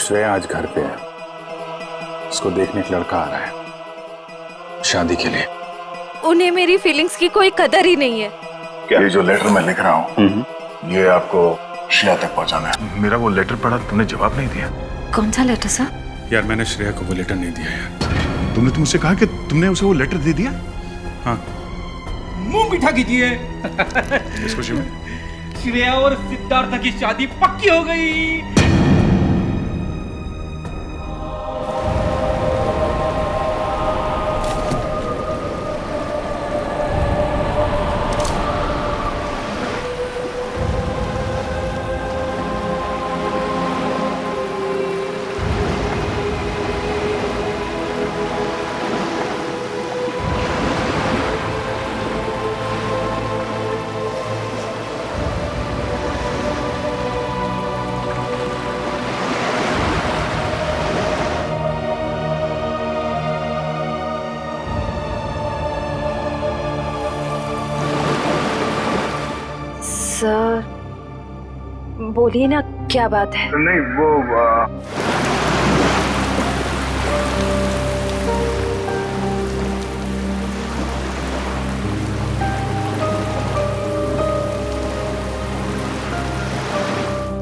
श्रेया आज घर पे है, उसको देखने एक लड़का आ रहा है शादी के लिए। उन्हें मेरी फीलिंग्स की कोई कदर ही नहीं है। क्या? ये जो लेटर मैं लिख रहा हूँ ये आपको श्रेया तक पहुँचाना है। मेरा वो लेटर पढ़ा, तुमने जवाब नहीं दिया। कौन सा लेटर सर? यार मैंने श्रेया को वो लेटर नहीं दिया यार। तुमने मुझसे कहा कि तुमने उसे वो लेटर दे दिया। हाँ, मुंह मीठा कीजिए। इस खुशी में श्रेया और सिद्धार्थ की शादी पक्की हो गई। सर बोलिए ना, क्या बात है? नहीं वो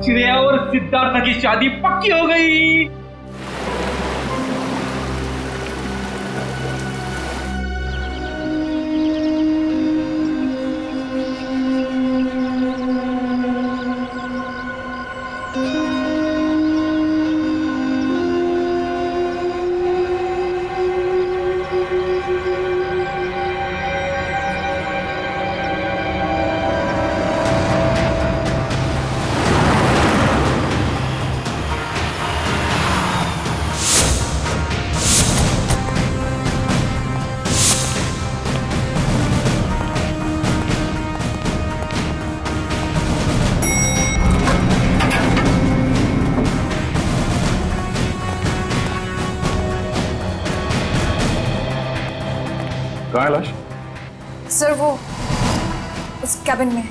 श्रेया और सिद्धार्थ की शादी पक्की हो गई। कहाँ है लाश? सर वो उस कैबिन में।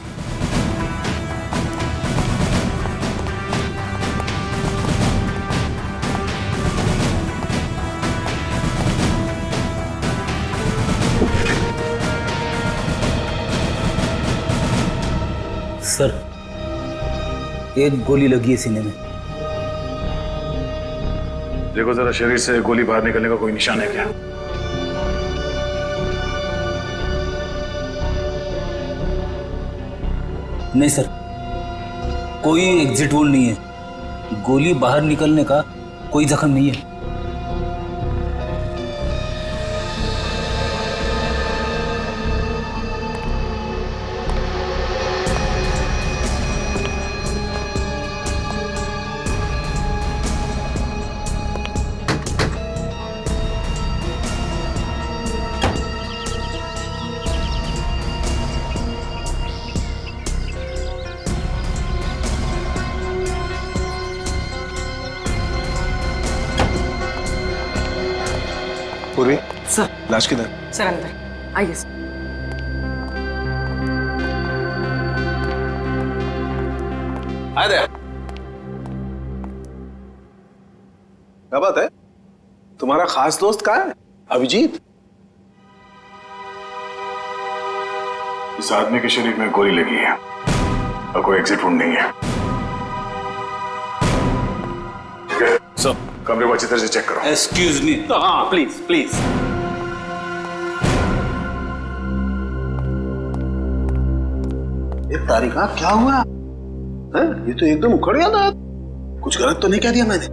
सर एक गोली लगी है सीने में। देखो जरा शरीर से गोली बाहर निकलने का कोई निशान है क्या? नहीं सर, कोई एग्जिट वोल नहीं है। गोली बाहर निकलने का कोई जख्म नहीं है। पूर्वी सर। लाश किधर? सर अंदर आइए सर। आए दे। क्या बात है? तुम्हारा खास दोस्त कहाँ है? अभिजीत? इस आदमी के शरीर में गोली लगी है और कोई एग्जिट वुंड नहीं है। ठीक है, सब कमरे को अच्छी तरह से चेक करो। Excuse me. हाँ प्लीज प्लीज। ये तारिका क्या हुआ है? ये तो एकदम उखड़ गया था। कुछ गलत तो नहीं कह दिया मैंने?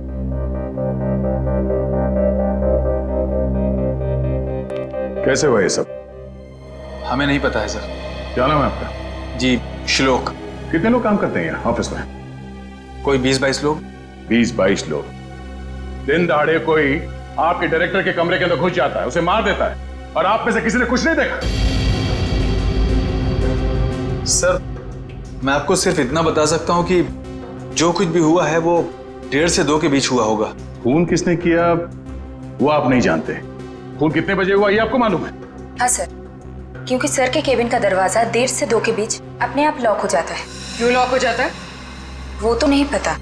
कैसे हुआ ये सब? हमें नहीं पता है सर। क्या नाम है आपका? जी श्लोक। कितने लोग काम करते हैं यहाँ ऑफिस में? कोई 20-22 लोग। 20-22 लोग। दिन दहाड़े कोई आपके डायरेक्टर के कमरे के अंदर घुस जाता है, उसे मार देता है और आप में से किसी ने कुछ नहीं देखा? सर मैं आपको सिर्फ इतना बता सकता हूँ कि जो कुछ भी हुआ है वो 1:30 से 2 के बीच हुआ होगा। खून किसने किया वो आप नहीं जानते। खून कितने बजे हुआ ये आपको मालूम है? हाँ सर, क्योंकि सर के केबिन का दरवाजा 1:30 से 2 के बीच अपने आप लॉक हो जाता है। क्यों लॉक हो जाता है? वो तो नहीं पता,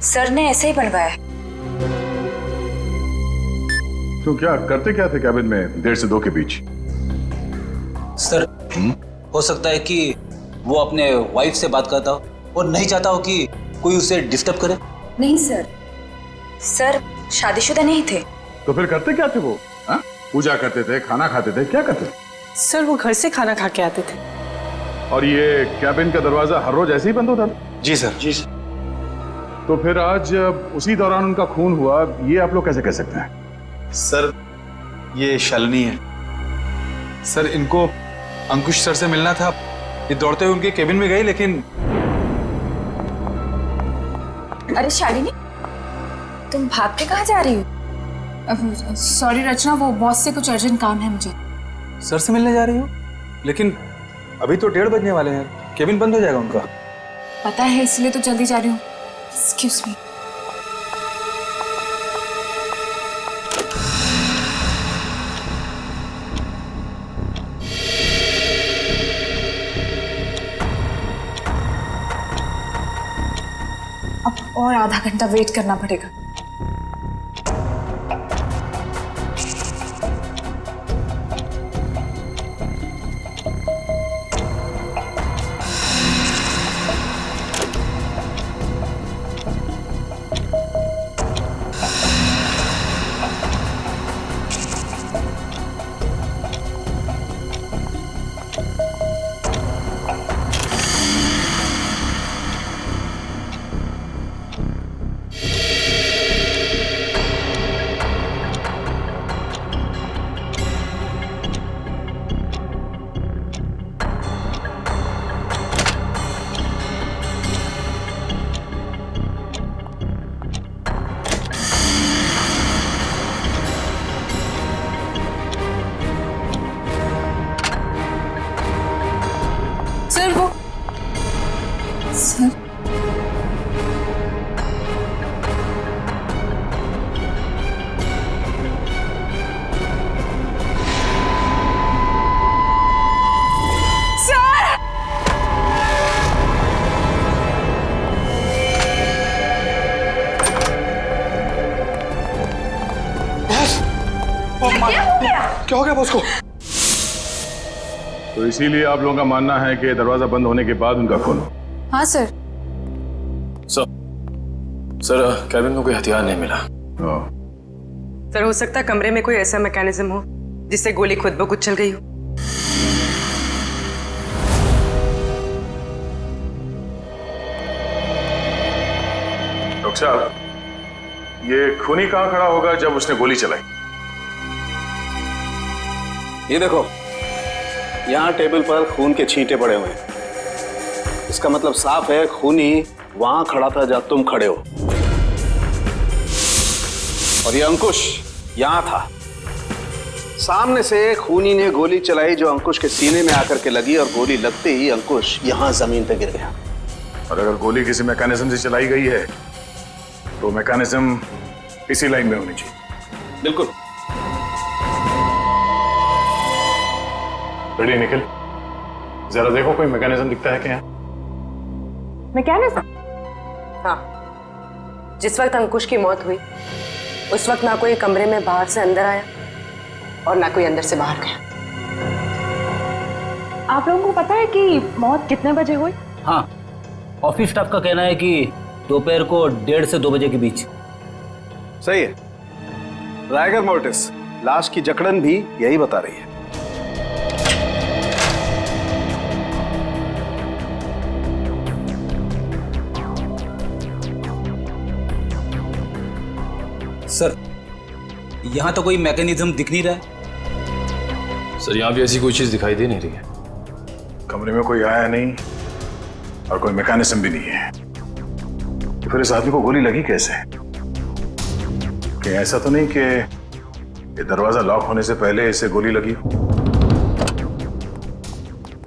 सर ने ऐसे ही बनवाया है। तो क्या करते क्या थे कैबिन में 1:30 से 2 के बीच? सर हो सकता है कि वो अपने वाइफ से बात करता हो और नहीं चाहता हो कि कोई उसे डिस्टर्ब करे। नहीं सर, सर शादीशुदा नहीं थे। तो फिर करते क्या थे वो? हाँ? पूजा करते थे, खाना खाते थे, क्या करते थे? सर वो घर से खाना खा के आते थे। और ये कैबिन का दरवाजा हर रोज ऐसे ही बंद होता था? जी सर। जी सर। तो फिर आज उसी दौरान उनका खून हुआ, ये आप लोग कैसे कह सकते हैं? सर ये शालिनी है। सर इनको अंकुश सर से मिलना था, ये दौड़ते हुए उनके केबिन में गई, लेकिन अरे शालिनी, तुम भाग के कहाँ जा रही हो? सॉरी रचना, वो बॉस से कुछ अर्जेंट काम है मुझे। सर से मिलने जा रही हो? लेकिन अभी तो 1:30 बजने वाले हैं, केबिन बंद हो जाएगा उनका। पता है, इसलिए तो जल्दी जा रही हूँ। Excuse me. अब और आधा घंटा वेट करना पड़ेगा। सर वो सर क्या हो गया बॉस को? तो इसीलिए आप लोगों का मानना है कि दरवाजा बंद होने के बाद उनका खून? हाँ सर। सर कैबिन में कोई हथियार नहीं मिला। सर हो सकता है कमरे में कोई ऐसा मैकेनिज्म हो जिससे गोली खुद ब खुद चल गई हो। डॉक्टर साहब, ये खूनी कहाँ खड़ा होगा जब उसने गोली चलाई? ये देखो, यहाँ टेबल पर खून के छींटे पड़े हुए हैं। इसका मतलब साफ है, खूनी वहां खड़ा था जहां तुम खड़े हो। और ये अंकुश यहां था। सामने से खूनी ने गोली चलाई जो अंकुश के सीने में आकर के लगी, और गोली लगते ही अंकुश यहां जमीन पे गिर गया। और अगर गोली किसी मैकेनिज्म से चलाई गई है तो मैकेनिज्म इसी लाइन में होनी चाहिए। बिल्कुल। रेडी निखिल, जरा देखो कोई मैकेनिज्म दिखता है क्या? मैकेनिज्म? हाँ, जिस वक्त अंकुश की मौत हुई उस वक्त ना कोई कमरे में बाहर से अंदर आया और ना कोई अंदर से बाहर गया। आप लोगों को पता है कि मौत कितने बजे हुई? हाँ, ऑफिस स्टाफ का कहना है कि दोपहर को 1:30 से 2 बजे के बीच। सही है। राइगर मोर्टिस लाश की जकड़न भी यही बता रही है। सर यहाँ तो कोई मैकेनिज्म दिख नहीं रहा है। सर यहाँ भी ऐसी कोई चीज दिखाई दे नहीं रही है। कमरे में कोई आया नहीं और कोई मैकेनिज्म भी नहीं है, तो फिर इस आदमी को गोली लगी कैसे? कि ऐसा तो नहीं कि ये दरवाजा लॉक होने से पहले इसे गोली लगी हो?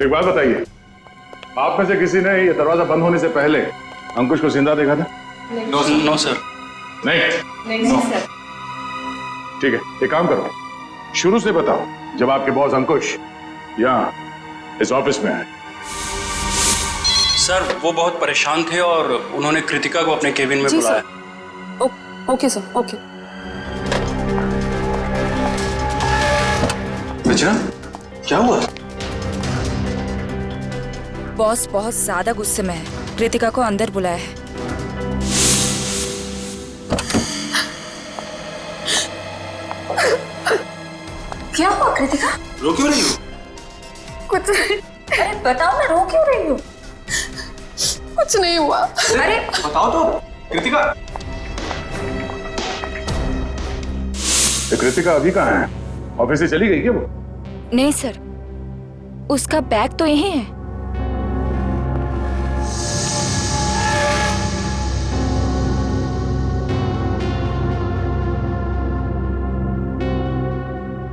एक बात बताइए, आप में से किसी ने ये दरवाजा बंद होने से पहले अंकुश को जिंदा देखा था? No sir. नहीं सर। ठीक है, एक काम करो, शुरू से बताओ जब आपके बॉस अंकुश यहाँ इस ऑफिस में आए। सर वो बहुत परेशान थे और उन्होंने कृतिका को अपने केबिन में बुलाया। Okay sir, okay. रचना, क्या हुआ? बॉस बहुत ज्यादा गुस्से में है, कृतिका को अंदर बुलाया है। क्या हुआ कृतिका? रो क्यों रही हो? कुछ नहीं, अरे बताओ ना, रो क्यों रही हो? कुछ नहीं हुआ। अरे बताओ तो कृतिका। तो कृतिका अभी कहाँ है? ऑफिस से चली गई क्या वो? नहीं सर, उसका बैग तो यहीं है।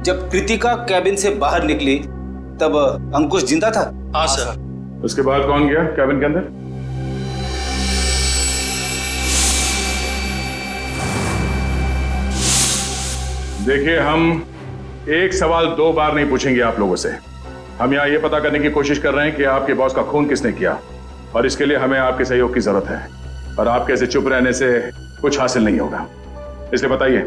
जब कृतिका कैबिन से बाहर निकली तब अंकुश जिंदा था? हाँ सर। उसके बाद कौन गया कैबिन के अंदर? देखिए, हम एक सवाल 2 बार नहीं पूछेंगे आप लोगों से। हम यहाँ ये पता करने की कोशिश कर रहे हैं कि आपके बॉस का खून किसने किया, और इसके लिए हमें आपके सहयोग की जरूरत है। और आपके ऐसे चुप रहने से कुछ हासिल नहीं होगा। इसलिए बताइए,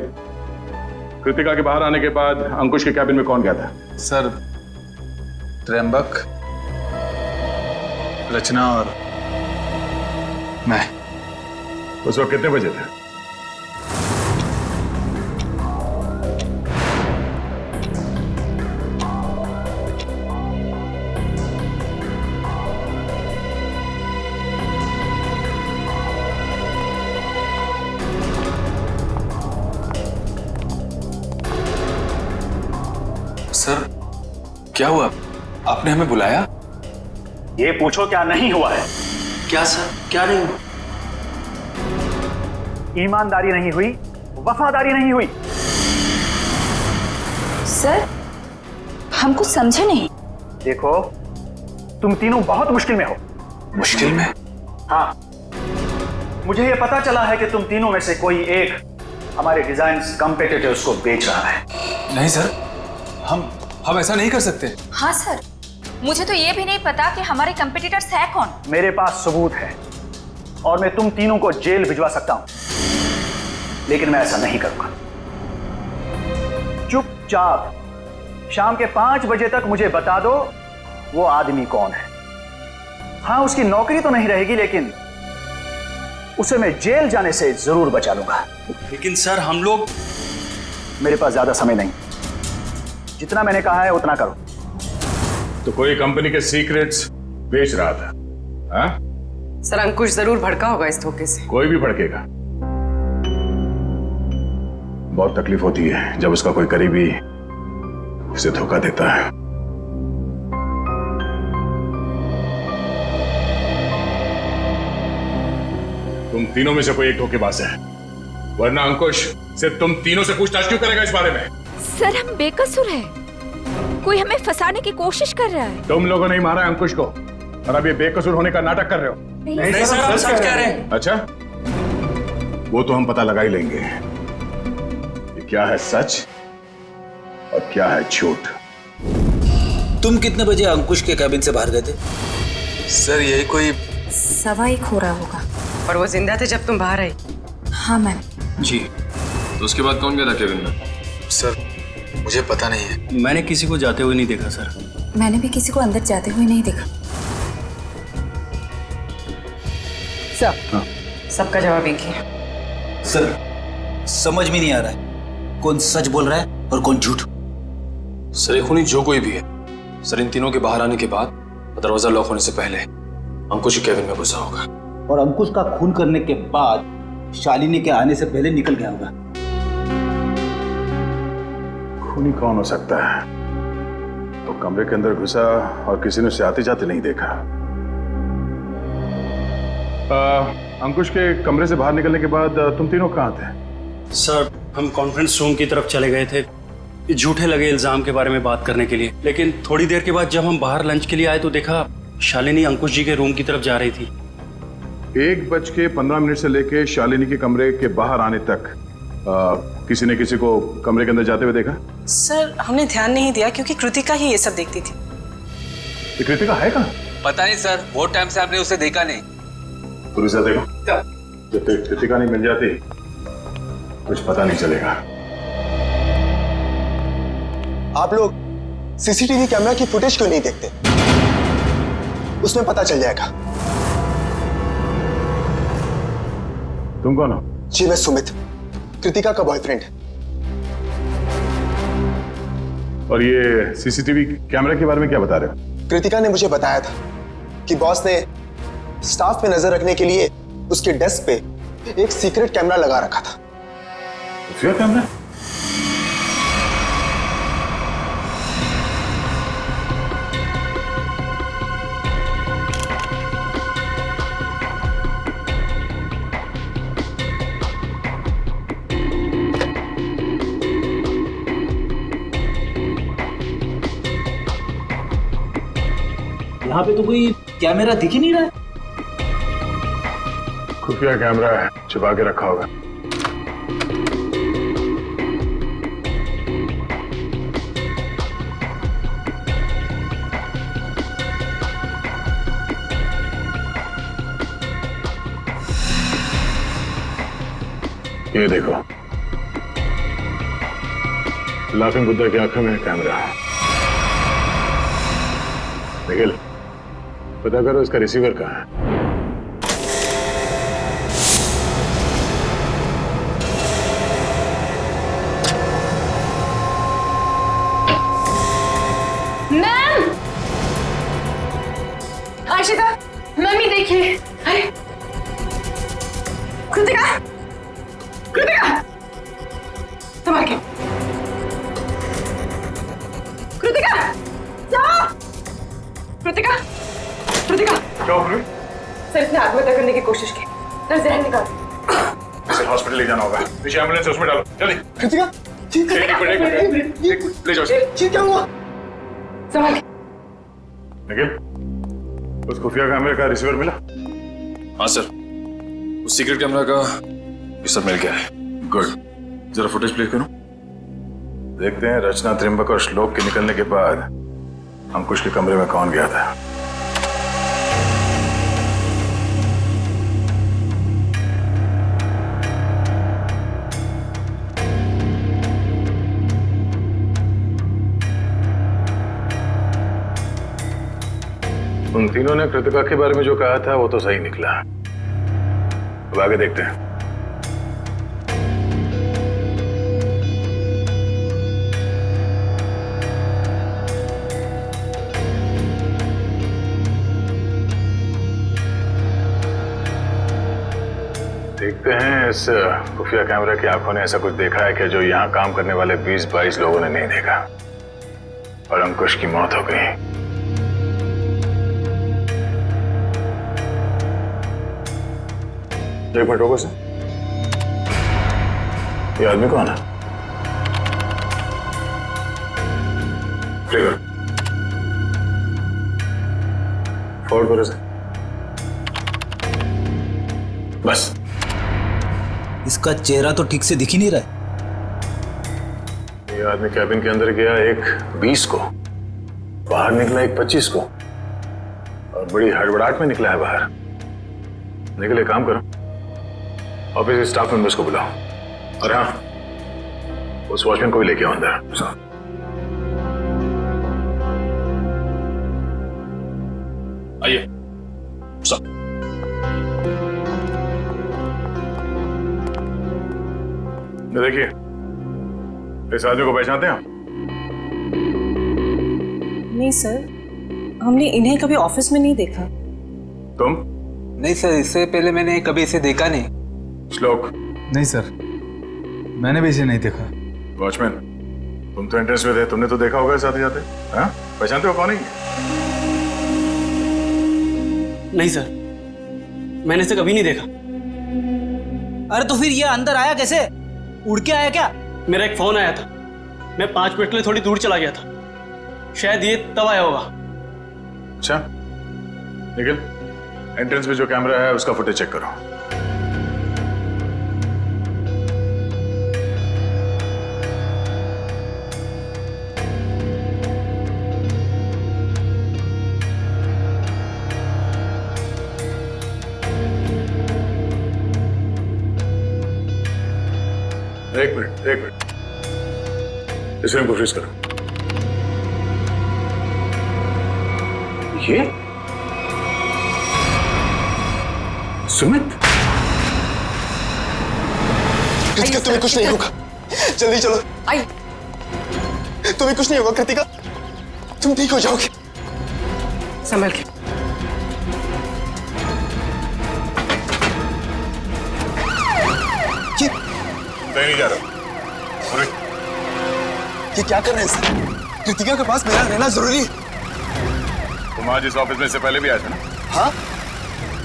कृतिका के बाहर आने के बाद अंकुश के कैबिन में कौन गया था? सर, त्र्यंबक, रचना और मैं। उस वक्त कितने बजे थे? सर, क्या हुआ? आपने हमें बुलाया? ये पूछो क्या नहीं हुआ है। क्या सर, क्या नहीं हुआ? ईमानदारी नहीं हुई, वफादारी नहीं हुई। सर, हम कुछ समझे नहीं। देखो, तुम तीनों बहुत मुश्किल में हो। मुश्किल में? हाँ, मुझे ये पता चला है कि तुम तीनों में से कोई एक हमारे डिजाइन कॉम्पिटिटर्स को बेच रहा है। नहीं सर, हम ऐसा नहीं कर सकते। हाँ सर, मुझे तो ये भी नहीं पता कि हमारे कंपटीटर्स है कौन। मेरे पास सबूत है और मैं तुम तीनों को जेल भिजवा सकता हूं, लेकिन मैं ऐसा नहीं करूंगा। चुपचाप शाम के 5 बजे तक मुझे बता दो वो आदमी कौन है। हाँ, उसकी नौकरी तो नहीं रहेगी, लेकिन उसे मैं जेल जाने से जरूर बचा लूंगा। लेकिन सर, हम लोग। मेरे पास ज्यादा समय नहीं, जितना मैंने कहा है उतना करो। तो कोई कंपनी के सीक्रेट्स बेच रहा था? हाँ? सर, अंकुश जरूर भड़का होगा इस धोखे से। कोई भी भड़केगा। बहुत तकलीफ होती है जब उसका कोई करीबी उसे धोखा देता है। तुम तीनों में से कोई एक धोखेबाज है, वरना अंकुश सिर्फ तुम तीनों से पूछताछ क्यों करेगा इस बारे में? सर, हम बेकसूर हैं। कोई हमें फंसाने की कोशिश कर रहा है। तुम लोगों ने ही मारा अंकुश को, और अब ये बेकसूर होने का नाटक कर रहे हो। नहीं सर, हम सच कह रहे हैं। अच्छा, वो तो हम पता लगा ही लेंगे कि क्या है सच और क्या है झूठ। तुम कितने बजे अंकुश के कैबिन से बाहर गए थे? सर, यही कोई 1:15 हो रहा होगा। और वो जिंदा थे जब तुम बाहर आई? हाँ मैम। जी, तो उसके बाद कौन गया था केबिन में? सर, मुझे पता नहीं है। मैंने किसी को जाते हुए नहीं देखा सर। मैंने भी किसी को अंदर जाते हुए नहीं देखा। सब सबका जवाब एक ही है। सर, समझ में नहीं आ रहा है कौन सच बोल रहा है और कौन झूठ। सर, ये खूनी जो कोई भी है, सर, इन तीनों के बाहर आने के बाद दरवाजा लॉक होने से पहले अंकुश के कैबिन में घुसा होगा। और अंकुश का खून करने के बाद शालिनी के आने से पहले निकल गया होगा। खूनी कौन हो सकता है? तो कमरे के अंदर घुसा और किसी ने उसे आते जाते नहीं देखा। अंकुश के कमरे से बाहर निकलने के बाद तुम तीनों कहाँ थे? सर, हम कॉन्फ्रेंस रूम की तरफ चले गए थे झूठे लगे इल्जाम के बारे में बात करने के लिए। लेकिन थोड़ी देर के बाद जब हम बाहर लंच के लिए आए तो देखा शालिनी अंकुश जी के रूम की तरफ जा रही थी। 1:15 से लेके शालिनी के कमरे के बाहर आने तक किसी ने किसी को कमरे के अंदर जाते हुए देखा? सर, हमने ध्यान नहीं दिया क्योंकि कृतिका ही ये सब देखती थी। ये कृतिका है कहाँ? पता नहीं सर, बहुत टाइम से आपने उसे देखा नहीं। पुलिस देखो, जब तक कृतिका नहीं मिल जाती कुछ पता नहीं चलेगा। आप लोग सीसीटीवी कैमरा की फुटेज क्यों नहीं देखते? उसमें पता चल जाएगा। तुम कौन हो? जी मैं सुमित, कृतिका का बॉयफ्रेंड। और ये सीसीटीवी कैमरा के बारे में क्या बता रहे हो? कृतिका ने मुझे बताया था कि बॉस ने स्टाफ पे नजर रखने के लिए उसके डेस्क पे एक सीक्रेट कैमरा लगा रखा था। खुफिया कैमरा? यहाँ पे तो कोई कैमरा दिख ही नहीं रहा है। खुफिया कैमरा है, छुपा के रखा होगा। ये देखो, लाफिंग बुद्धा की आंखों में कैमरा है। निखिल, पता करो इसका रिसीवर कहाँ है। मैम! आशिता, मम्मी देखिए। अरे कृतिका, कृतिका, संभाल के। कृतिका, जाओ। कृतिका, कृतिका। क्या हो गया? सर इसने आत्महत्या करने की कोशिश की। सर जहर निकाल। इसे हॉस्पिटल ले जाना होगा। नीचे एम्बुलेंस है, उसमें डालो जल्दी। कृतिका, ठीक है। एक मिनट, ले जाओ। क्या हुआ? संभाल के। निखिल, उस खुफिया कैमरे का रिसीवर मिला? हाँ सर, उस सीक्रेट कैमरा का ये सब मिल गया है। गुड, जरा फुटेज प्ले करो। देखते हैं रचना, त्रिंबक और श्लोक के निकलने के बाद अंकुश के कमरे में कौन गया था। उन तीनों ने कृतिका के बारे में जो कहा था वो तो सही निकला। अब आगे देखते हैं। देखते हैं इस खुफिया कैमरा की आंखों ने ऐसा कुछ देखा है कि जो यहां काम करने वाले 20-22 लोगों ने नहीं देखा, और अंकुश की मौत हो गई। एक मिनट रोको सर, ये आदमी कौन है? फॉरवर्ड करो सर। बस इसका चेहरा तो ठीक से दिख ही नहीं रहा है। ये आदमी कैबिन के अंदर गया एक 20 को, बाहर निकला एक 25 को, और बड़ी हड़बड़ाहट में निकला है बाहर। निकले, काम करो, ऑफिस के स्टाफ मेंबर्स को बुलाओ, और हाँ, उस वॉचमैन को भी लेके आओ अंदर। आइए सब। देखिए, इस आदमी को पहचानते हैं आप? नहीं सर, हमने इन्हें कभी ऑफिस में नहीं देखा। तुम? नहीं सर, इससे पहले मैंने कभी इसे देखा नहीं। श्लोक? नहीं सर, मैंने भी इसे नहीं देखा। वॉचमैन, तुम तो एंट्रेंस में थे, तुमने तो देखा होगा साथ ही जाते। हाँ, पहचानते हो कौन है? नहीं सर, मैंने इसे कभी नहीं देखा। अरे तो फिर ये अंदर आया कैसे? उड़ के आया क्या? मेरा एक फोन आया था, मैं 5 मिनट के लिए थोड़ी दूर चला गया था, शायद ये तब आया होगा। अच्छा, निखिल, एंट्रेंस में जो कैमरा है उसका फुटेज चेक करो। एक मिनट इस रूम को फ्रीज करो। ये सुमित, कृतिका तुम्हें कुछ नहीं होगा, जल्दी चलो। आई तुम्हें कुछ नहीं होगा कृतिका, तुम ठीक हो जाओगे। संभल के। मैं नहीं जा रहा। ये क्या कर रहे हैं सर? कृतिका के पास मेरा रहना जरूरी है। तुम आज इस ऑफिस में से पहले भी आए थे ना? हाँ,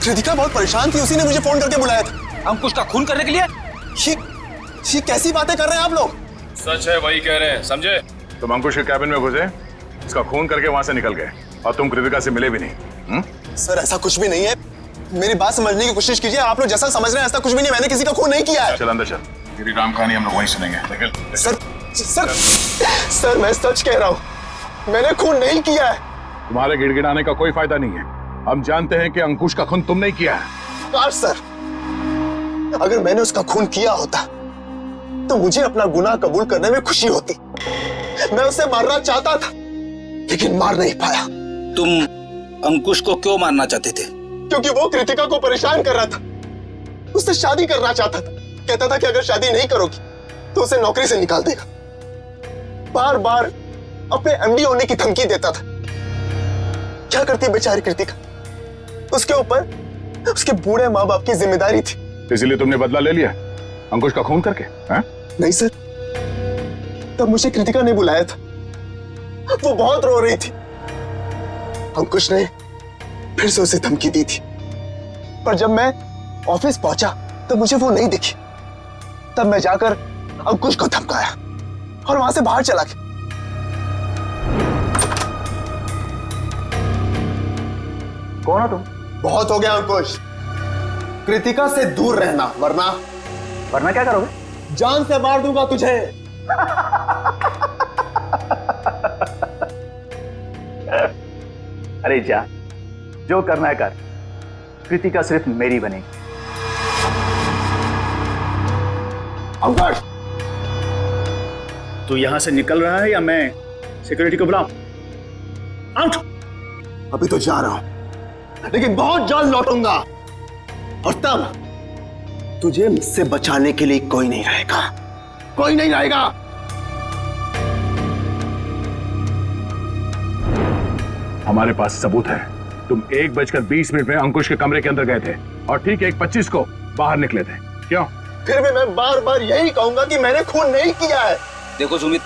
कृतिका बहुत परेशान थी, उसी ने मुझे फोन करके बुलाया था। अंकुश का खून करने के लिए? ये कैसी बातें कर रहे हैं आप लोग? सच है, वही कह रहे हैं, समझे? तुम अंकुश के कैबिन में घुसे, उसका खून करके वहां से निकल गए और तुम कृतिका से मिले भी नहीं। सर ऐसा कुछ भी नहीं है, मेरी बात समझने की कोशिश कीजिए। आप लोग जैसा समझ रहे हैं ऐसा कुछ भी नहीं, मैंने किसी का खून नहीं किया है। चल अंदर चल, तेरी राम कहानी हम लोग वहीं सुनेंगे। सर मैं सच कह रहा हूँ, मैंने खून नहीं किया है। तुम्हारे गिड़गिड़ाने का कोई फायदा नहीं है, हम जानते हैं कि अंकुश का खून तुम नहीं किया है। काश सर, अगर मैंने उसका खून किया होता तो मुझे अपना गुनाह कबूल करने में खुशी होती। मैं उसे मारना चाहता था लेकिन मार नहीं पाया। तुम अंकुश को क्यों मारना चाहते थे? क्योंकि वो कृतिका को परेशान कर रहा था, उससे शादी करना चाहता था। कहता था कि अगर शादी नहीं करोगी तो उसे नौकरी से निकाल देगा। बार बार अपने एमडी होने की धमकी देता था। क्या करती बेचारी कृतिका, उसके ऊपर उसके बूढ़े माँ बाप की जिम्मेदारी थी। इसलिए तुमने बदला ले लिया अंकुश का खून करके? नहीं सर, तब मुझे कृतिका ने बुलाया था, वो बहुत रो रही थी। अंकुश ने फिर से उसे धमकी दी थी, पर जब मैं ऑफिस पहुंचा तब मुझे वो नहीं दिखी। तब मैं जाकर अंकुश को धमकाया और वहां से बाहर चला गया। कौन हो तुम? बहुत हो गया अंकुश, कृतिका से दूर रहना, वरना क्या करोगे? जान से मार दूंगा तुझे। अरे जा, जो करना है कर, कृतिका सिर्फ मेरी बनेगी। अंकुश, तू यहां से निकल रहा है या मैं सिक्योरिटी को बुलाऊं? आउट। अभी तो जा रहा हूं, लेकिन बहुत जल्द लौटूंगा और तब तुझे मुझसे बचाने के लिए कोई नहीं रहेगा, कोई नहीं रहेगा। हमारे पास सबूत है, तुम 1:20 में अंकुश के कमरे के अंदर गए थे और ठीक 1:25 को बाहर निकले थे। क्यों? फिर भी मैं बार बार यही कहूंगा कि मैंने खून नहीं किया है। देखो सुमित,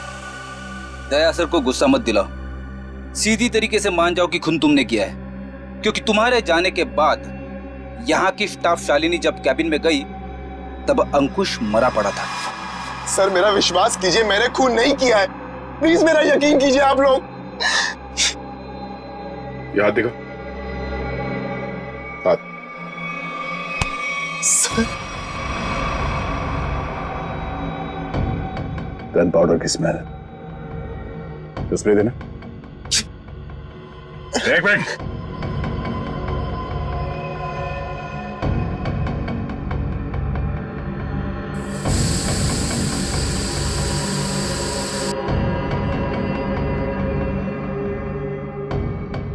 दया सर को गुस्सा मत दिलाओ, सीधी तरीके से मान जाओ कि खून तुमने किया है। क्योंकि तुम्हारे जाने के बाद यहाँ की स्टाफ शालिनी जब कैबिन में गई तब अंकुश मरा पड़ा था। सर मेरा विश्वास कीजिए, मैंने खून नहीं किया है, प्लीज मेरा यकीन कीजिए आप लोग। याद देखो, हाथ। सर, गन पाउडर की स्मेल, तो स्प्रे देना। एक मिनट,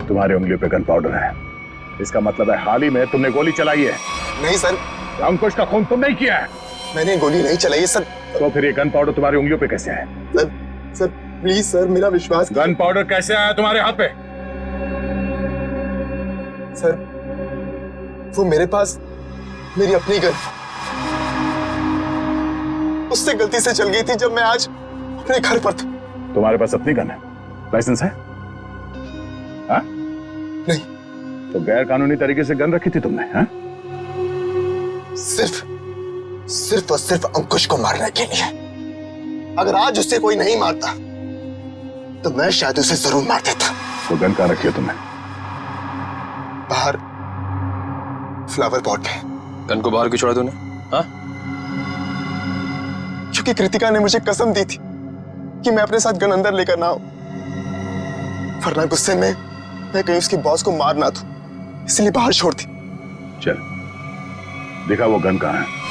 तुम्हारी उंगलियों पे गन पाउडर है, इसका मतलब है हाल ही में तुमने गोली चलाई है। नहीं सर, अंकुश का खून तुम नहीं किया है। मैंने गोली नहीं चलाई है सर। तो फिर ये गन पाउडर तुम्हारी उंगलियों पे कैसे है? सर प्लीज सर, मेरा विश्वास। गन पाउडर कैसे आया तुम्हारे हाथ पे? सर वो मेरे पास मेरी अपनी गन, उससे गलती से चल गई थी जब मैं आज अपने घर पर था। तुम्हारे पास अपनी गन है? लाइसेंस है? हाँ? नहीं। तो गैर कानूनी तरीके से गन रखी थी तुमने? हाँ? सिर्फ और सिर्फ अंकुश को मारने के लिए। अगर आज उससे कोई नहीं मारता तो मैं शायद उसे जरूर मार देता। तो गन कहाँ रखी है तुमने? बाहर फ्लावर पॉट में। गन को बाहर क्यों छोड़ा तूने? हाँ? क्योंकि कृतिका ने मुझे कसम दी थी कि मैं अपने साथ गन अंदर लेकर ना आऊं, वरना गुस्से में मैं कहीं उसकी बॉस को मार ना दूं, इसलिए बाहर छोड़ दी। चल दिखा वो गन कहाँ है।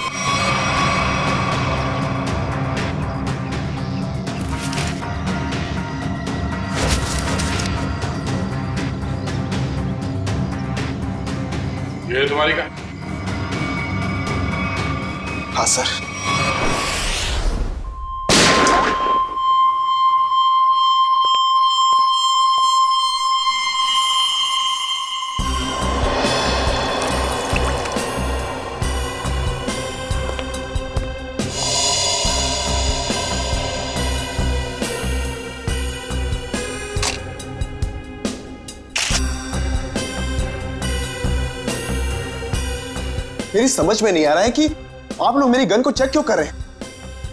तुम्हारी गन? हाँ सर। मेरी समझ में नहीं आ रहा है कि आप लोग मेरी गन को चेक क्यों कर रहे हैं,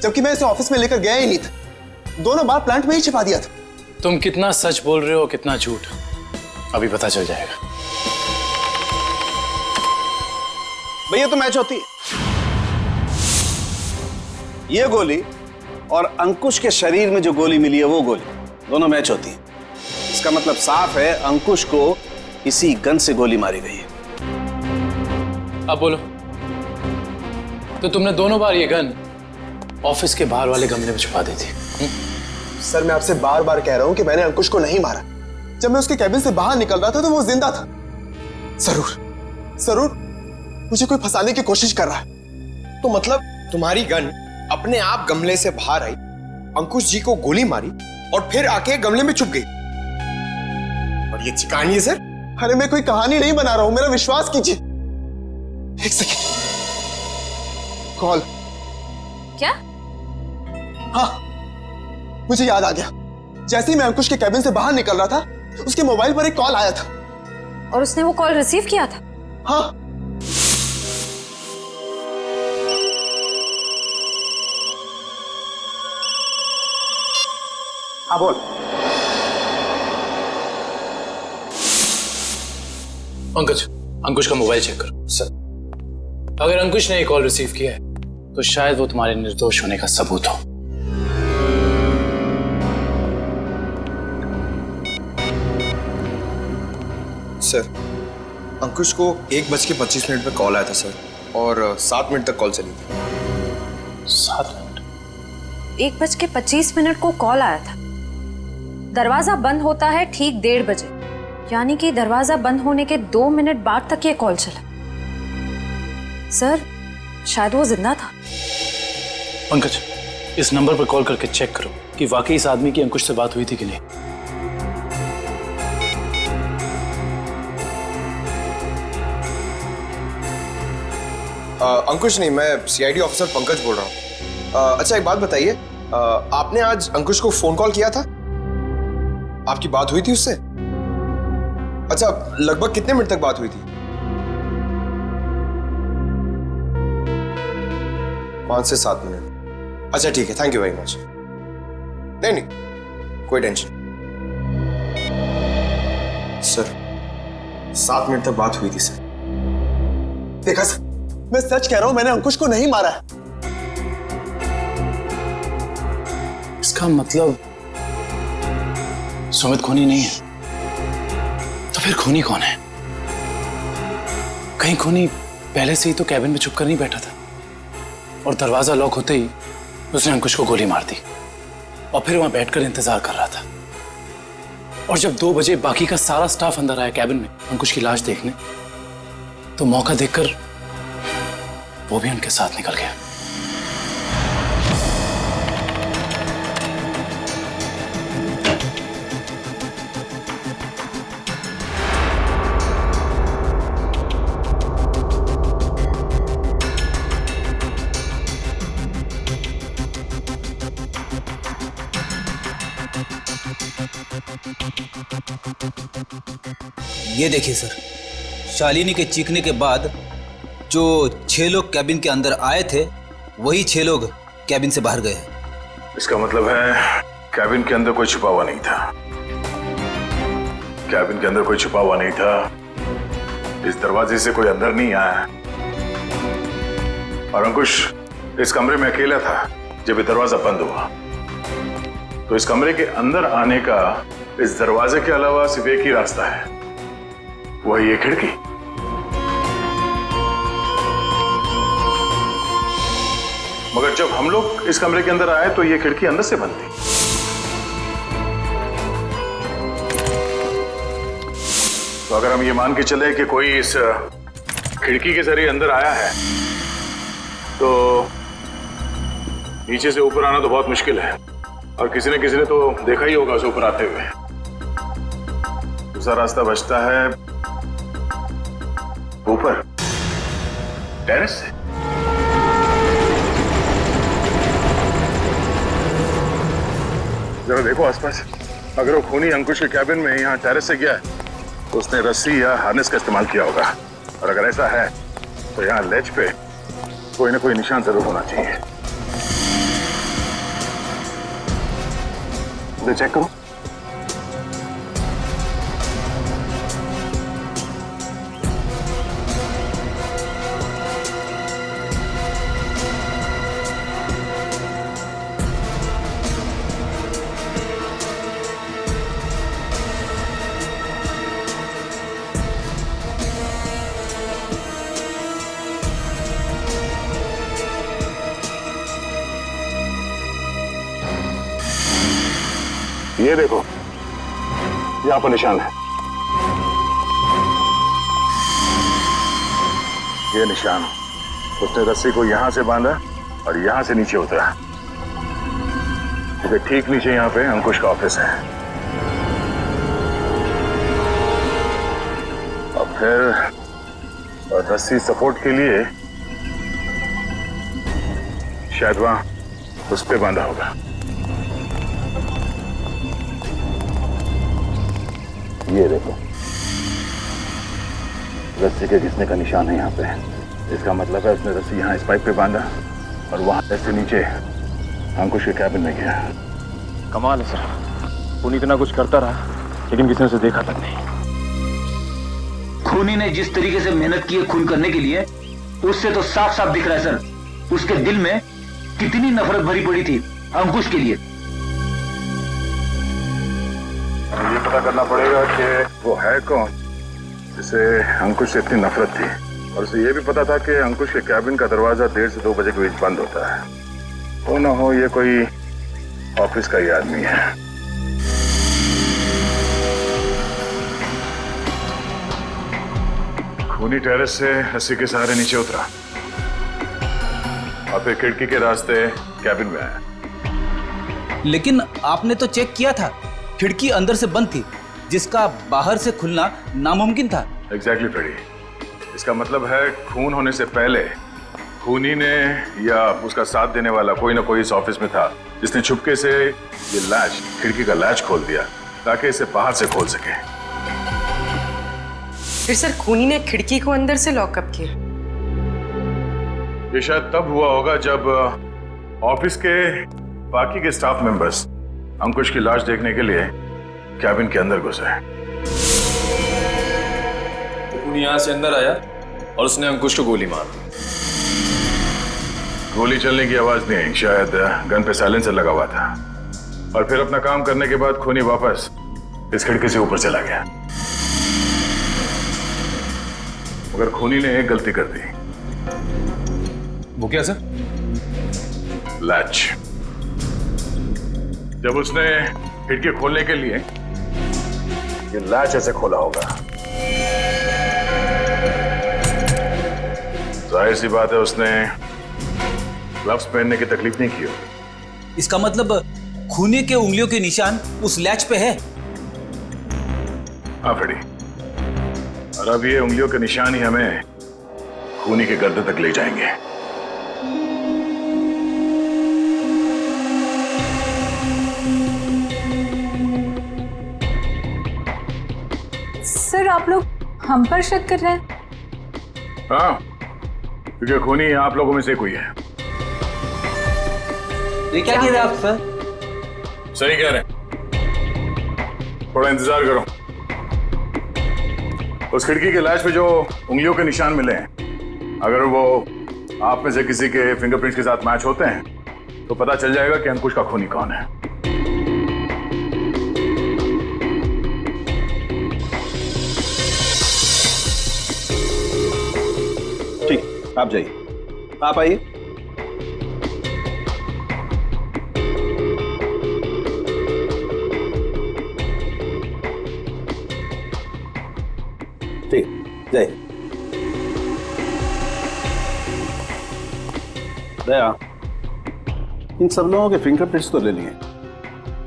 जबकि मैं इसे ऑफिस में लेकर गया ही नहीं था। दोनों बार प्लांट में ही छिपा दिया था। तुम कितना सच बोल रहे हो कितना झूठ अभी पता चल जाएगा। भैया तो मैच होती है। ये गोली और अंकुश के शरीर में जो गोली मिली है वो गोली, दोनों मैच होती है। इसका मतलब साफ है अंकुश को इसी गन से गोली मारी गई है। अब बोलो, तो तुमने दोनों बार ये गन ऑफिस के बाहर वाले गमले में छुपा दी थी? सर मैं आपसे बार बार कह रहा हूं कि मैंने अंकुश को नहीं मारा। जब मैं उसके कैबिन से बाहर निकल रहा था तो वो जिंदा था। जरूर मुझे कोई फंसाने की कोशिश कर रहा है। तो मतलब तुम्हारी गन अपने आप गमले से बाहर आई, अंकुश जी को गोली मारी और फिर आके गमले में छुप गई। और ये कहानी है सर? अरे मैं कोई कहानी नहीं बना रहा हूं, मेरा विश्वास कीजिए। एक सेकेंड, कॉल। क्या? हाँ, मुझे याद आ गया। जैसे ही मैं अंकुश के कैबिन से बाहर निकल रहा था, उसके मोबाइल पर एक कॉल आया था। और उसने वो कॉल रिसीव किया था? हाँ। हाँ बोल। पंकज, अंकुश का मोबाइल चेक करो। सर, अगर अंकुश ने ये कॉल रिसीव किया है तो शायद वो तुम्हारे निर्दोष होने का सबूत हो। सर, अंकुश को 1:25 पे कॉल आया था सर, और 7 मिनट तक कॉल चली थी। 7 मिनट? 1:25 को कॉल आया था। दरवाजा बंद होता है ठीक 1:30 बजे, यानी कि दरवाजा बंद होने के 2 मिनट बाद तक ये कॉल चला। सर, शायद वो जिंदा था। पंकज, इस नंबर पर कॉल करके चेक करो कि वाकई इस आदमी की अंकुश से बात हुई थी कि नहीं। अंकुश नहीं, मैं सीआईडी ऑफिसर पंकज बोल रहा हूँ। अच्छा एक बात बताइए, आपने आज अंकुश को फोन कॉल किया था? आपकी बात हुई थी उससे? अच्छा, लगभग कितने मिनट तक बात हुई थी? 5 से 7 मिनट। अच्छा ठीक है, थैंक यू वेरी मच। नहीं, कोई टेंशन। सर, 7 मिनट तक बात हुई थी सर। देखा सर, मैं सच कह रहा हूं, मैंने अंकुश को नहीं मारा है। इसका मतलब सुमित खूनी नहीं है, तो फिर खूनी कौन है? कहीं खूनी पहले से ही तो कैबिन में छुप कर नहीं बैठा था और दरवाजा लॉक होते ही उसने अंकुश को गोली मार दी और फिर वहां बैठकर इंतजार कर रहा था। और जब 2 बजे बाकी का सारा स्टाफ अंदर आया कैबिन में अंकुश की लाश देखने, तो मौका देखकर वो भी उनके साथ निकल गया। ये देखिए सर, शालिनी के चीखने के बाद जो 6 लोग कैबिन के अंदर आए थे, वही 6 लोग कैबिन से बाहर गए। इसका मतलब है कैबिन के अंदर कोई छुपा हुआ नहीं था। कैबिन के अंदर कोई छुपा हुआ नहीं था। इस दरवाजे से कोई अंदर नहीं आया और अंकुश इस कमरे में अकेला था जब ये दरवाजा बंद हुआ। तो इस कमरे के अंदर आने का इस दरवाजे के अलावा सिर्फ एक ही रास्ता है, वही ये खिड़की। मगर जब हम लोग इस कमरे के अंदर आए तो ये खिड़की अंदर से बंद थी। तो अगर हम ये मान के चले कि कोई इस खिड़की के जरिए अंदर आया है तो नीचे से ऊपर आना तो बहुत मुश्किल है, और किसी ने तो देखा ही होगा उसे ऊपर आते हुए। दूसरा रास्ता बचता है ऊपर टेरेस से। जरा देखो आसपास, अगर वो खूनी अंकुश के कैबिन में यहाँ टेरेस से गया है तो उसने रस्सी या हार्नेस का इस्तेमाल किया होगा, और अगर ऐसा है तो यहाँ लेज पे कोई ना कोई निशान जरूर होना चाहिए। इधर चेक करो। ये देखो, यहां पर निशान है। ये निशान, उसने रस्सी को यहां से बांधा और यहां से नीचे उतरा। इसके ठीक नीचे यहां पे अंकुश का ऑफिस है। और फिर रस्सी सपोर्ट के लिए शायद वहां उस पे बांधा होगा। ये देखो, रस्सी के घिसने का निशान है यहाँ पे। इसका मतलब है उसने रस्सी यहाँ इस पाइप पे बांधा और वहां से नीचे अंकुश के कैबिन में गया। कमाल है सर, खूनी इतना कुछ करता रहा लेकिन किसी ने उसे देखा तक नहीं। खूनी ने जिस तरीके से मेहनत की है खून करने के लिए, उससे तो साफ साफ दिख रहा है सर, उसके दिल में कितनी नफरत भरी पड़ी थी अंकुश के लिए। ये पता करना पड़ेगा कि वो है कौन जिसे अंकुश से इतनी नफरत थी, और उसे ये भी पता था कि अंकुश के कैबिन का दरवाजा 1:30 से 2 बजे के बीच बंद होता है। हो ना हो ये कोई ऑफिस का ही आदमी है। खूनी टेरेस से रस्सी के सहारे नीचे उतरा और फिर खिड़की के रास्ते कैबिन में आया। लेकिन आपने तो चेक किया था, खिड़की अंदर से बंद थी, जिसका बाहर से खुलना नामुमकिन था। एग्जैक्टली फ्रेडी, इसका मतलब है खून होने से पहले खूनी ने या उसका साथ देने वाला कोई ना कोई इस ऑफिस में था जिसने छुपके से ये लैच, खिड़की का लैच खोल दिया ताकि इसे बाहर से खोल सके। फिर सर खूनी ने खिड़की को अंदर से लॉकअप किया। ये शायद तब हुआ होगा जब ऑफिस के बाकी के स्टाफ मेंबर्स अंकुश की लाश देखने के लिए कैबिन के अंदर घुसे। खूनी यहाँ से अंदर आया और उसने अंकुश को गोली मार दी। गोली चलने की आवाज नहीं आई, शायद गन पे साइलेंसर लगा हुआ था। और फिर अपना काम करने के बाद खूनी वापस इस खिड़की से ऊपर चला गया। मगर खूनी ने एक गलती कर दी। वो क्या सर? लैच। जब उसने खिड़की खोलने के लिए ये लैच ऐसे खोला होगा, जाहिर सी बात है उसने ग्लव्स पहनने की तकलीफ नहीं की होगी। इसका मतलब खूनी के उंगलियों के निशान उस लैच पे है। हाँ फ्रेडी, और अब ये उंगलियों के निशान ही हमें खूनी के गर्दन तक ले जाएंगे। सर आप लोग हम पर शक कर रहे हैं? हाँ, क्योंकि खूनी आप लोगों में से कोई है। ये क्या कह रहे हैं आप सर? सही कह रहे हैं, थोड़ा इंतजार करो। उस खिड़की के लैच पे जो उंगलियों के निशान मिले हैं, अगर वो आप में से किसी के फिंगरप्रिंट्स के साथ मैच होते हैं तो पता चल जाएगा कि अंकुश का खूनी कौन है। ठीक, आप जाइए, आप आइए। ठीक, जाइए। दया, इन सब लोगों के फिंगरप्रिंट्स तो ले लिए,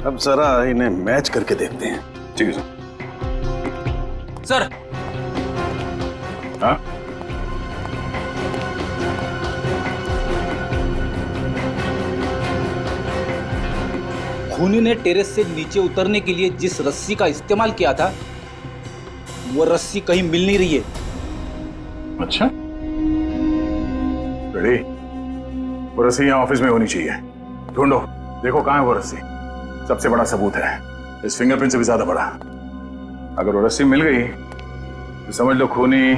अब जरा इन्हें मैच करके देखते हैं। ठीक है सर। हाँ? खूनी ने टेरेस से नीचे उतरने के लिए जिस रस्सी का इस्तेमाल किया था वो रस्सी कहीं मिल नहीं रही है। अच्छा, रेडी? वो रस्सी यहाँ ऑफिस में होनी चाहिए। ढूंढो, देखो कहाँ है वो रस्सी। सबसे बड़ा सबूत है, इस फिंगरप्रिंट से भी ज्यादा बड़ा। अगर वो रस्सी मिल गई तो समझ लो खूनी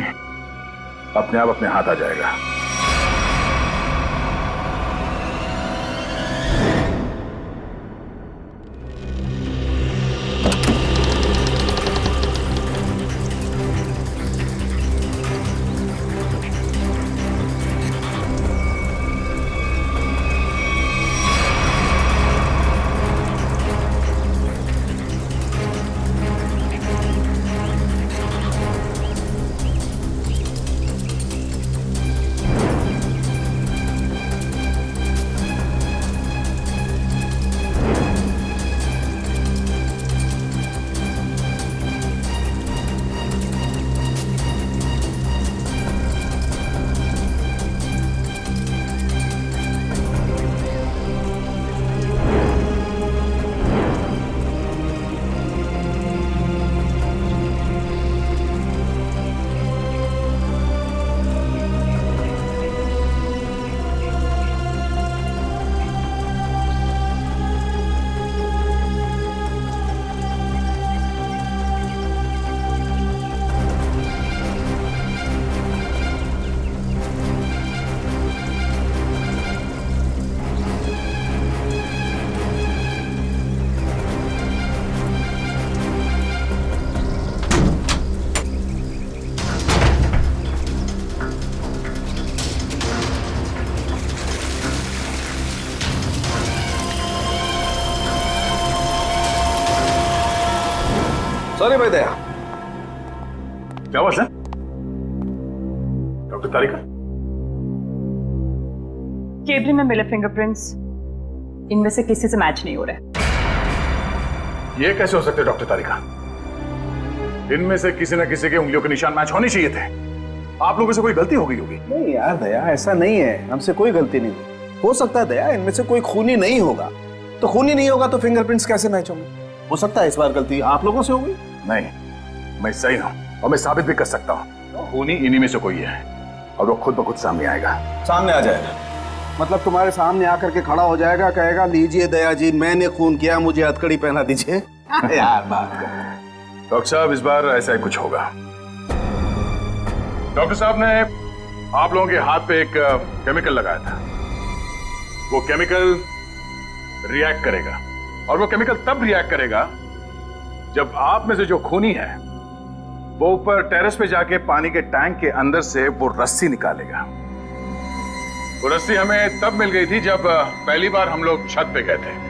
अपने आप अपने हाथ आ जाएगा। सॉरी भाई दया। क्या बात है डॉक्टर तारिका? केबिन में मिले फिंगरप्रिंट्स इनमें से किसी से मैच नहीं हो रहे। ये कैसे हो सकते डॉक्टर तारिका? इनमें से किसी न किसी के उंगलियों के निशान मैच होने चाहिए थे। आप लोगों से कोई गलती हो गई होगी। नहीं यार दया, ऐसा नहीं है, हमसे कोई गलती नहीं हुई। हो सकता है दया इनमें से कोई खूनी नहीं होगा, तो खूनी नहीं होगा तो फिंगरप्रिंट्स कैसे मैच होंगे? हो सकता है इस बार गलती आप लोगों से होगी। नहीं, मैं सही हूं और मैं साबित भी कर सकता हूं। खूनी इन्हीं में से कोई है और वो खुद ब खुद सामने आएगा। सामने आ जाएगा मतलब तुम्हारे सामने आकर के खड़ा हो जाएगा, कहेगा लीजिए दया जी मैंने खून किया, मुझे हथकड़ी पहना दीजिए। यार बात कर। डॉक्टर साहब इस बार ऐसा ही कुछ होगा। डॉक्टर साहब ने आप लोगों के हाथ पे एक केमिकल लगाया था। वो केमिकल रिएक्ट करेगा और वो केमिकल तब रिएक्ट करेगा जब आप में से जो खूनी है वो ऊपर टेरेस पे जाके पानी के टैंक के अंदर से वो रस्सी निकालेगा। वो रस्सी हमें तब मिल गई थी जब पहली बार हम लोग छत पे गए थे।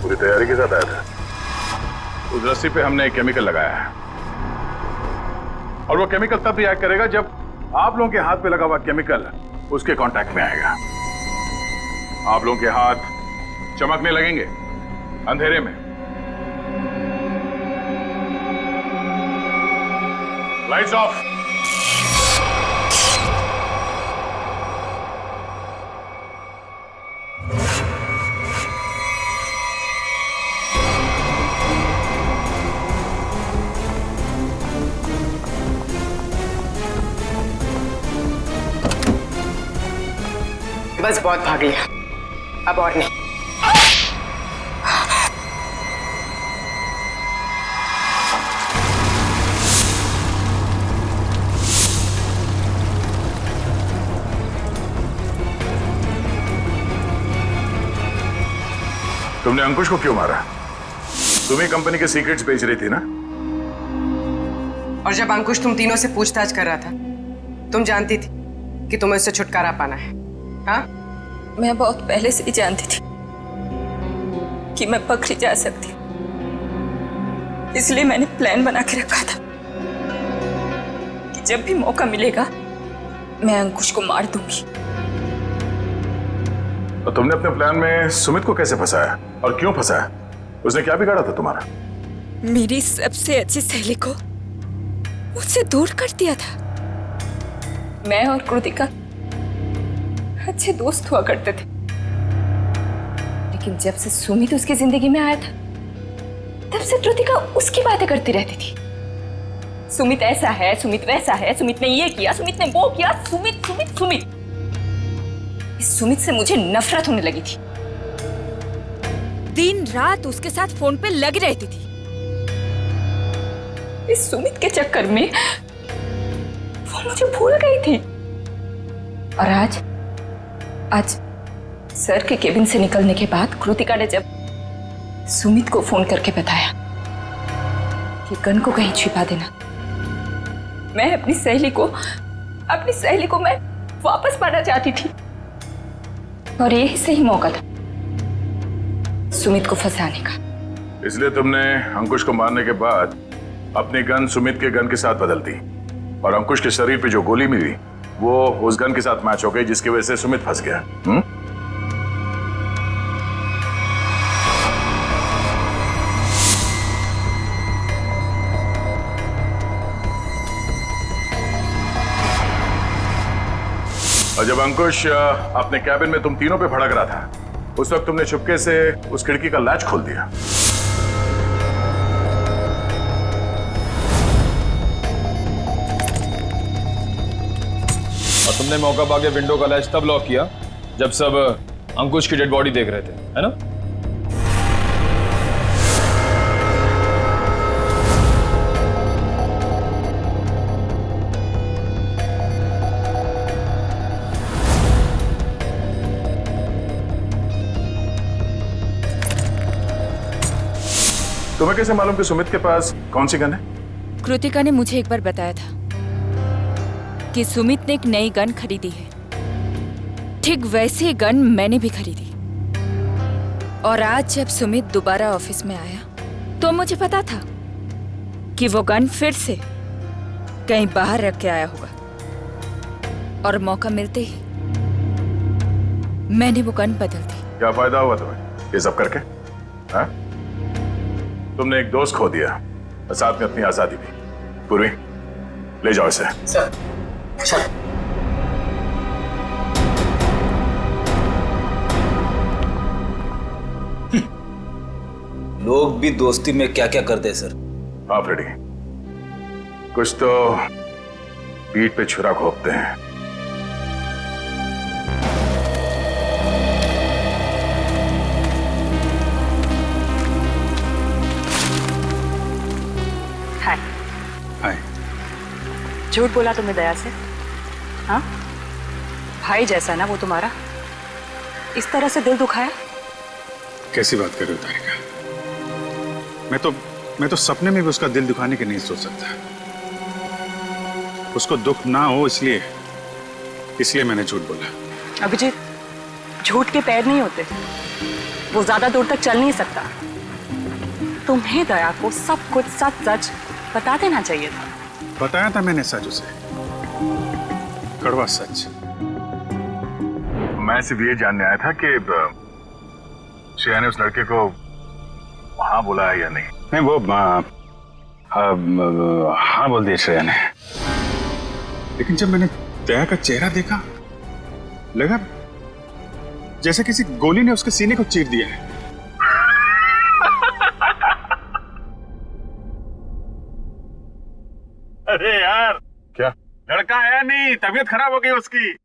पूरी तैयारी के साथ आया था। उस रस्सी पे हमने एक केमिकल लगाया है और वो केमिकल तब रिएक्ट करेगा जब आप लोगों के हाथ पे लगा हुआ केमिकल उसके कांटेक्ट में आएगा। आप लोगों के हाथ चमकने लगेंगे अंधेरे में। Lights off. बस बहुत भाग लिया, अब और नहीं। तुमने अंकुश को क्यों मारा? तुम्ही कंपनी के सीक्रेट्स बेच रही थी ना? और जब अंकुश तुम तीनों से पूछताछ कर रहा था तुम जानती थी कि तुम्हें उससे छुटकारा पाना है? हाँ, मैं बहुत पहले से ही जानती थी कि मैं पकड़ी जा सकती हूँ, इसलिए मैंने प्लान बना के रखा था कि जब भी मौका मिलेगा मैं अंकुश को मार दूंगी। तो तुमने अपने प्लान में सुमित को कैसे फंसाया और क्यों फंसाया? उसने क्या बिगाड़ा था तुम्हारा? मेरी सबसे अच्छी सहेली को मुझसे दूर कर दिया था। मैं और कृतिका अच्छे दोस्त हुआ करते थे, लेकिन जब से सुमित उसकी जिंदगी में आया था तब से कृतिका उसकी बातें करती रहती थी। सुमित ऐसा है, सुमित वैसा है, सुमित ने ये किया, सुमित ने वो किया, सुमित सुमित सुमित। इस सुमित से मुझे नफरत होने लगी थी। दिन रात उसके साथ फोन पे लगी रहती थी। इस सुमित के चक्कर में वो मुझे भूल गई थी। और आज सर के केबिन से निकलने के बाद कृतिका ने जब सुमित को फोन करके बताया कि गन को कहीं छिपा देना, मैं अपनी सहेली को मैं वापस पाना चाहती थी। और यही सही मौका था सुमित को फंसाने का। इसलिए तुमने अंकुश को मारने के बाद अपनी गन सुमित के गन के साथ बदल दी और अंकुश के शरीर पे जो गोली मिली वो उस गन के साथ मैच हो गई, जिसकी वजह से सुमित फंस गया। और जब अंकुश अपने कैबिन में तुम तीनों पे भड़क रहा था, उस वक्त तुमने चुपके से उस खिड़की का लैच खोल दिया। और तुमने मौका पाके विंडो का लैच तब लॉक किया जब सब अंकुश की डेड बॉडी देख रहे थे, है ना? तुम्हें कैसे मालूम कि सुमित के पास कौन सी गन है? कृतिका ने मुझे एक बार बताया था कि सुमित ने एक नई गन खरीदी है। ठीक वैसी गन मैंने भी खरीदी। और आज जब सुमित दोबारा ऑफिस में आया तो मुझे पता था कि वो गन फिर से कहीं बाहर रख के आया होगा। और मौका मिलते ही मैंने वो गन बदल दी। क्या फायदा हुआ तुम्हें ये सब करके? हाँ? तुमने एक दोस्त खो दिया और साथ में अपनी आजादी भी। पूर्वी, ले जाओ इसे। सर। लोग भी दोस्ती में क्या क्या करते हैं सर। हाँ फ्रेडी, कुछ तो पीठ पे छुरा घोंपते हैं। हाय। हाय। झूठ बोला तुमने दया से? हाँ, भाई जैसा ना वो तुम्हारा, इस तरह से दिल दुखाया? कैसी बात कर रहे हो तारिका? मैं तो सपने में भी उसका दिल दुखाने की नहीं सोच सकता। उसको दुख ना हो इसलिए मैंने झूठ बोला। अभिजीत, झूठ के पैर नहीं होते, वो ज्यादा दूर तक चल नहीं सकता। तुम्हें दया को सब कुछ सच सच बता देना चाहिए था। बताया था मैंने सच उसे, कड़वा सच। मैं सिर्फ ये जानने आया था कि श्रेया ने उस लड़के को हाँ बोला है या नहीं। नहीं, वो हाँ बोल दिया श्रेया ने। लेकिन जब मैंने दया का चेहरा देखा, लगा जैसे किसी गोली ने उसके सीने को चीर दिया है। अरे यार, क्या लड़का आया नहीं, तबीयत खराब हो गई उसकी।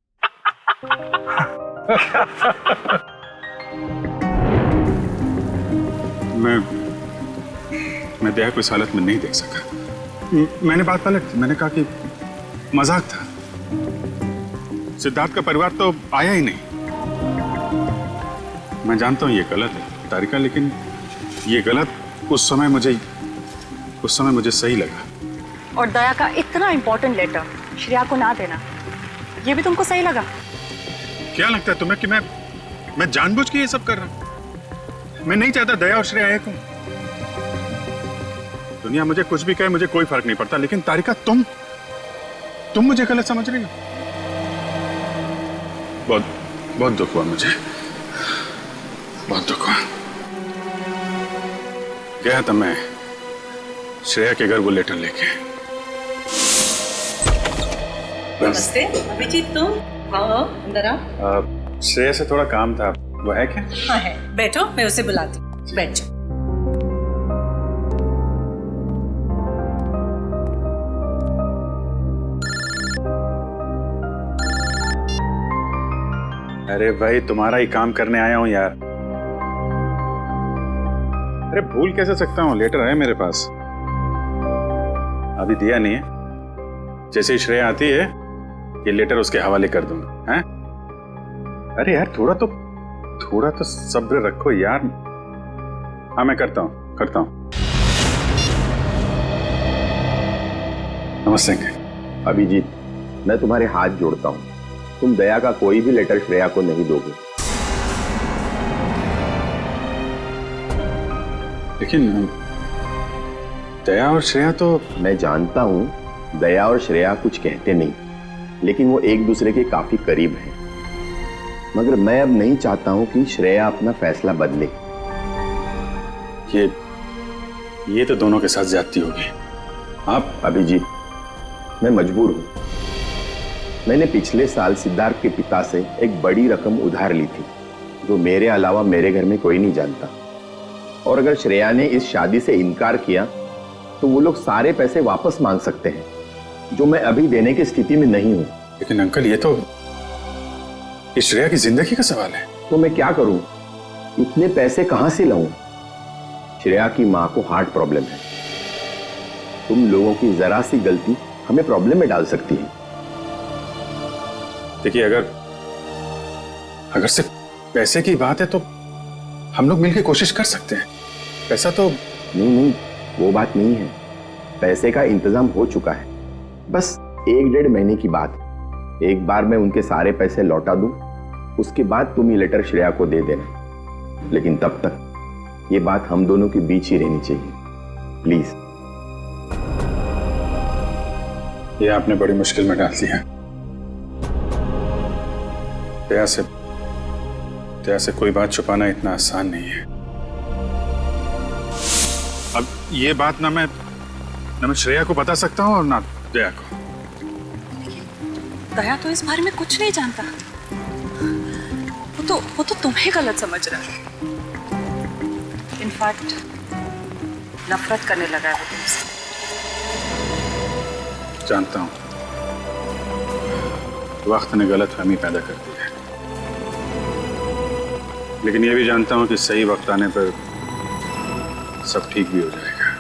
मैं दया को इस हालत में नहीं देख सका। मैंने बात पलट दी। मैंने कहा कि मजाक था। सिद्धार्थ का परिवार तो आया ही नहीं। मैं जानता हूं ये गलत है तारिका, लेकिन ये गलत उस समय मुझे सही लगा। और दया का इतना इंपॉर्टेंट लेटर श्रेया को ना देना ये भी तुमको सही लगा? क्या लगता है तुम्हें कि मैं जानबूझ के ये सब कर रहा हूं? मैं नहीं चाहता दया और श्रेया एक हो। दुनिया मुझे कुछ भी कहे, मुझे कोई फर्क नहीं पड़ता, लेकिन तारिका तुम मुझे गलत समझ रही हो। बहुत बहुत दुख हुआ मुझे, बहुत दुख हुआ। गया था मैं श्रेया के घर वो लेटर लेके। नमस्ते अभिजीत, तुम आओ अंदर आओ। श्रेया से थोड़ा काम था, वो है क्या? हाँ है, बैठो, मैं उसे बुलाती हूँ, बैठ जाओ। अरे भाई, तुम्हारा ही काम करने आया हूं यार। अरे भूल कैसे सकता हूं, लेटर है मेरे पास, अभी दिया नहीं है। जैसे ही श्रेया आती है ये लेटर उसके हवाले कर दूंगा। हैं? अरे यार थोड़ा तो सब्र रखो यार। हाँ मैं करता हूं। नमस्ते। अभिजीत, मैं तुम्हारे हाथ जोड़ता हूँ, तुम दया का कोई भी लेटर श्रेया को नहीं दोगे। लेकिन दया और श्रेया तो... मैं जानता हूं दया और श्रेया कुछ कहते नहीं, लेकिन वो एक दूसरे के काफी करीब हैं। मगर मैं अब नहीं चाहता हूं कि श्रेया अपना फैसला बदले। ये तो दोनों के साथ ज्यादती होगी। आप... अभिजीत, मैं मजबूर हूं। मैंने पिछले साल सिद्धार्थ के पिता से एक बड़ी रकम उधार ली थी, जो मेरे अलावा मेरे घर में कोई नहीं जानता। और अगर श्रेया ने इस शादी से इनकार किया तो वो लोग सारे पैसे वापस मांग सकते हैं, जो मैं अभी देने की स्थिति में नहीं हूं। लेकिन अंकल, ये तो श्रेया की जिंदगी का सवाल है। तो मैं क्या करूं? इतने पैसे कहां से लाऊं? श्रेया की मां को हार्ट प्रॉब्लम है। तुम लोगों की जरा सी गलती हमें प्रॉब्लम में डाल सकती है। देखिए, अगर सिर्फ पैसे की बात है तो हम लोग मिलकर कोशिश कर सकते हैं। पैसा तो... नहीं, वो बात नहीं है। पैसे का इंतजाम हो चुका है, बस 1-1.5 महीने की बात। एक बार मैं उनके सारे पैसे लौटा दूं, उसके बाद तुम ये लेटर श्रेया को दे देना। लेकिन तब तक ये बात हम दोनों के बीच ही रहनी चाहिए, प्लीज। ये आपने बड़ी मुश्किल में डाल दिया। दया से कोई बात छुपाना इतना आसान नहीं है। अब ये बात ना मैं श्रेया को बता सकता हूँ और ना दया को। दया तो इस बारे में कुछ नहीं जानता। वो तो तुम्हें गलत समझ रहा है। इनफैक्ट नफरत करने लगा है वो तुमसे। जानता हूँ, वक्त ने गलतफहमी पैदा कर दी है, लेकिन ये भी जानता हूँ कि सही वक्त आने पर सब ठीक भी हो जाएगा।